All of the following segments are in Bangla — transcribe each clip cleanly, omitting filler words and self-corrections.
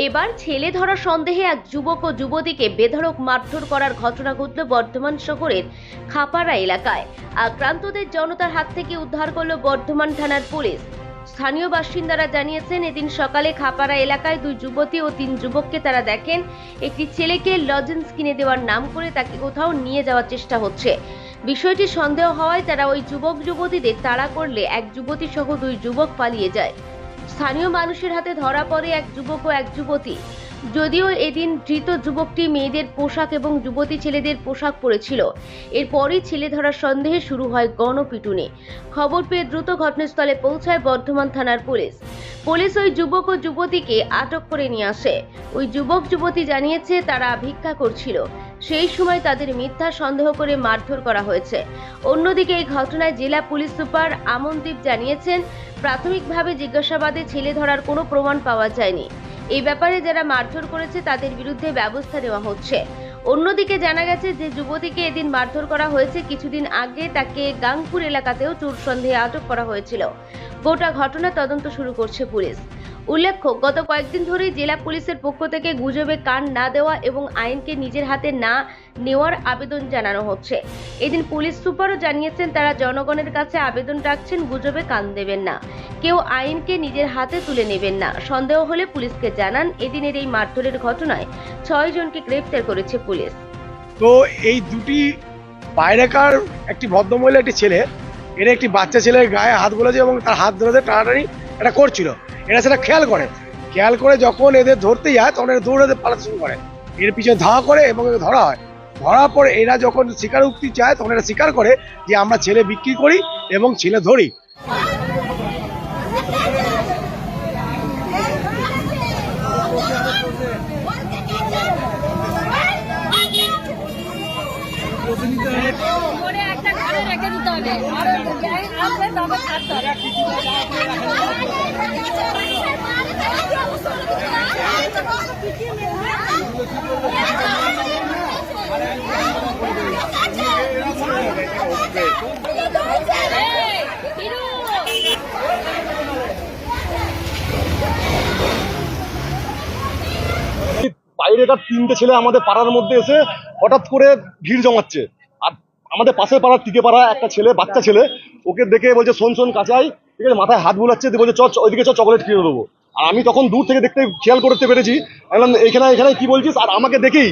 এবার ছেলে ধরা সন্দেহে এক যুবক ও যুবতীকে বেধড়ক মারধর করার ঘটনা ঘটল বর্ধমান শহরের খাপাড়া এলাকায়। আক্রান্তদের জনতার হাত থেকে উদ্ধার করল বর্ধমান থানার পুলিশ। স্থানীয় বাসিন্দারা জানিয়েছেন, এদিন সকালে খাপাড়া এলাকায় দুই যুবতী ও তিন যুবককে তারা দেখেন একটি ছেলেকে লজেন্স কিনে দেওয়ার নাম করে তাকে কোথাও নিয়ে যাওয়ার চেষ্টা হচ্ছে। বিষয়টি সন্দেহ হওয়ায় তারা ওই যুবক যুবতীদের তাড়া করলে এক যুবতী সহ দুই যুবক পালিয়ে যায়। স্থানীয় মানুষের হাতে ধরা পড়ে এক যুবক ও এক যুবতী। যদিও এদিন ধৃত যুবকটি মেয়েদের পোশাক এবং যুবতী ছেলেদের পোশাক পরেছিল। এরপরই ছেলে ধরার সন্দেহে শুরু হয় গণপিটুনি। খবর পেয়ে দ্রুত ঘটনাস্থলে পৌঁছায় বর্ধমান থানার পুলিশ। পুলিশ ওই যুবক ও যুবতীকে আটক করে নিয়ে আসে। ওই যুবক যুবতী জানিয়েছে তারা ভিক্ষা করছিল, সেই সময় তাদের মিথ্যা সন্দেহ করে মারধর করা হয়েছে। অন্যদিকে এই ঘটনায় জেলা পুলিশ সুপার আমনদীপ জানিয়েছেন, প্রাথমিকভাবে জিজ্ঞাসাবাদে ছেলে ধরার কোনো প্রমাণ পাওয়া যায়নি। এই ব্যাপারে যারা মারধর করেছে তাদের বিরুদ্ধে ব্যবস্থা নেওয়া হচ্ছে। অন্যদিকে জানা গেছে যে যুবতীকে এদিন মারধর করা হয়েছে, কিছুদিন আগে তাকে গাংপুর এলাকাতেও চোর সন্দেহে আটক করা হয়েছিল। গোটা ঘটনা তদন্ত শুরু করছে পুলিশ। উল্লেখ্য, গত কয়েকদিন ধরেই জেলা পুলিশের পক্ষ থেকে গুজবে কান না দেওয়া এবং আইনকে নিজের হাতে না নেওয়ার আবেদন জানানো হচ্ছে। এদিন পুলিশ সুপারও জানিয়েছেন, তারা জনগণের কাছে আবেদন রাখছেন গুজবে কান দেবেন না, কেউ আইনকে নিজের হাতে তুলে নেবেন না। সন্দেহ হলে পুলিশকে জানান। এদিনের এই মারধরের ঘটনায় 6 জনকে গ্রেফতার করেছে পুলিশ। তো এই দুটি বাইরেকার একটি ভদ্রমহিলা একটি ছেলে, এরা একটি বাচ্চা ছেলের গায়ে হাত বলেছে এবং তার হাত ধরে টানাটানি এটা করছিল। এরা সেটা খেয়াল করে যখন এদের ধরতে যায় তখন এরা দৌড়াতে পালাতে শুরু করে। এর পিছনে ধাওয়া করে এবং ধরা হয়। ধরার পর এরা যখন স্বীকারোক্তি চায় তখন এরা স্বীকার করে যে আমরা ছেলে বিক্রি করি এবং ছেলে ধরি। বাইরেকার তিনটে ছেলে আমাদের পাড়ার মধ্যে এসে হঠাৎ করে ভিড় জমাচ্ছে। আর আমাদের পাশের পাড়ার টিকে পাড়া একটা ছেলে, বাচ্চা ছেলে, ওকে দেখে বলছে শোন শোন কাঁচাই, ঠিক আছে, মাথায় হাত বুলাচ্ছে, বলছে চ ওইদিকে চকলেট কিনে দেবো। আর আমি তখন দূর থেকে দেখতে খেয়াল করতে পেরেছি, এখানে কি বলছিস। আর আমাকে দেখেই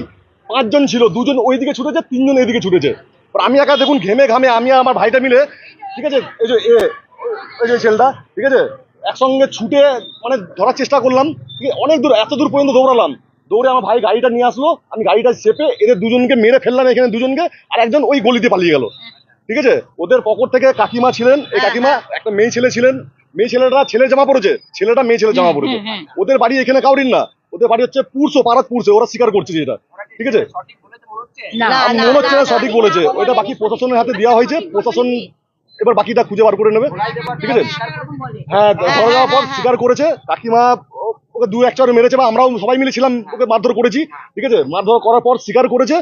5 জন ছিল, 2 জন ওইদিকে ছুটেছে, 3 জন এইদিকে ছুটেছে। আমি একা দেখুন ঘেমে ঘামে আমি আর আমার ভাইটা মিলে, ঠিক আছে, এই যে ছেলেটা, ঠিক আছে, একসঙ্গে ছুটে মানে ধরার চেষ্টা করলাম। ঠিক আছে, অনেক দূর, এত দূর পর্যন্ত দৌড়ালাম। দৌড়ে আমার ভাই গাড়িটা নিয়ে আসলো, আমি গাড়িটা চেপে এদের 2 জনকে মেরে ফেললাম, এখানে 2 জনকে, আর একজন ওই গলিতে পালিয়ে গেল। ঠিক আছে, ওদের পকেট থেকে কাকিমা ছিলেন, এই কাকিমা একটা মেয়ে ছেলে ছিলেন, মেয়ে ছেলেটা ছেলে জামা পড়েছে, ছেলেটা মেয়ে ছেলে জামা পড়েছে। ওদের বাড়ি এখানে কাউরিন না, ওদের বাড়ি হচ্ছে পুরসো, পাড়াত পুরসো, ওরা স্বীকার করছে যেটা। ঠিক আছে, মনে হচ্ছে না সঠিক বলেছে, ওইটা বাকি প্রশাসনের হাতে দেওয়া হয়েছে, প্রশাসন এবার বাকিটা খুঁজে বার করে নেবে। ঠিক আছে, হ্যাঁ, ধরে যাওয়ার পর স্বীকার করেছে কাকিমা ওকে 2-1 চড় মেরেছে, বা আমরাও সবাই মিলে ছিলাম, ওকে মারধর করেছি। ঠিক আছে, মারধর করার পর স্বীকার করেছে।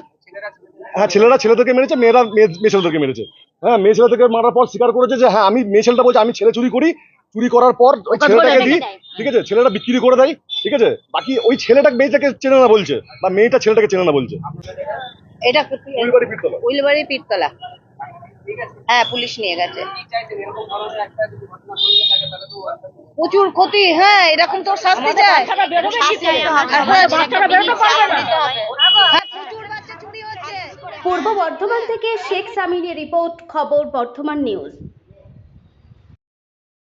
হ্যাঁ, ছেলেরা ছেলেদেরকে মেরেছে, মেয়েরা মেয়ে ছেলেদেরকে মেরেছে। হ্যাঁ, মেয়ে ছেলেদেরকে মারার পর স্বীকার করেছে যে হ্যাঁ আমি, মেয়ে ছেলেটা বলছে আমি ছেলে চুরি করি, চুরি করার পর ওই ছেলেটাকে দিই। ঠিক আছে, ছেলেটা বিক্রি করে দেয়। ঠিক আছে, বাকি ওই ছেলেটা মেয়েটাকে চেনে না বলছে, বা মেয়েটা ছেলেটাকে চেনে না বলছে। এটা উইলবাড়ি পীরতলা। হ্যাঁ, পুলিশ নিয়ে গেছে। প্রচুর ক্ষতি। হ্যাঁ, এরকম তো শাস্তি চাই। পূর্ব বর্ধমান থেকে শেখ সামিনের রিপোর্ট, খবর বর্ধমান নিউজ।